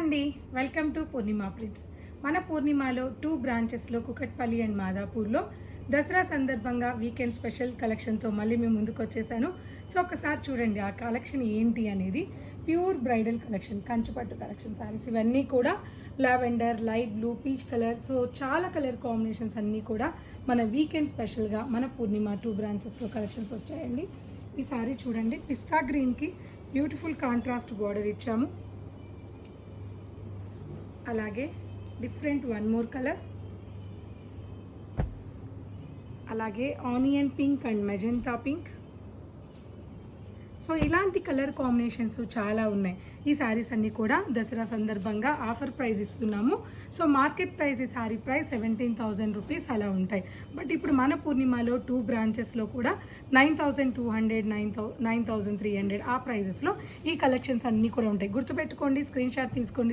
అండి, welcome to Purnima prints. మన పూర్ణిమలో 2 బ్రాంచెస్లో Kukatpally and మాదాపూర్లో Dasara సందర్భంగా వీకెండ్ స్పెషల్ కలెక్షన్తో మళ్ళీ మేము ముందుకు వచ్చేసాను. సో ఒకసారి చూడండి ఆ కలెక్షన్ ఏంటి అనేది. ప్యూర్ బ్రైడల్ కలెక్షన్, కంచిపట్టు కలెక్షన్ సారీస్ ఇవన్నీ కూడా lavender, light blue, peach colour, so చాలా కలర్ కాంబినేషన్స్ అన్నీ కూడా మన వీకెండ్ స్పెషల్గా మన పూర్ణిమ 2 బ్రాంచెస్లో కలెక్షన్స్ వచ్చాయండి. ఈ సారీ చూడండి, పిస్తా గ్రీన్కి బ్యూటిఫుల్ కాంట్రాస్ట్ బార్డర్ ఇచ్చాము. అలాగే డిఫరెంట్ వన్ మోర్ కలర్, అలాగే onion pink and magenta pink. So ఇలాంటి కలర్ కాంబినేషన్స్ చాలా ఉన్నాయి. ఈ శారీస్ అన్నీ కూడా దసరా సందర్భంగా ఆఫర్ ప్రైస్ ఇస్తున్నాము. సో మార్కెట్ ప్రైస్, ఈ శారీ ప్రైస్ 17,000 రూపీస్ అలా ఉంటాయి. బట్ ఇప్పుడు మన పూర్ణిమలో 2 బ్రాంచెస్లో కూడా 9,200, 9,300 ఆ ప్రైజెస్లో ఈ కలెక్షన్స్ అన్నీ కూడా ఉంటాయి. గుర్తుపెట్టుకోండి, స్క్రీన్ షాట్ తీసుకోండి.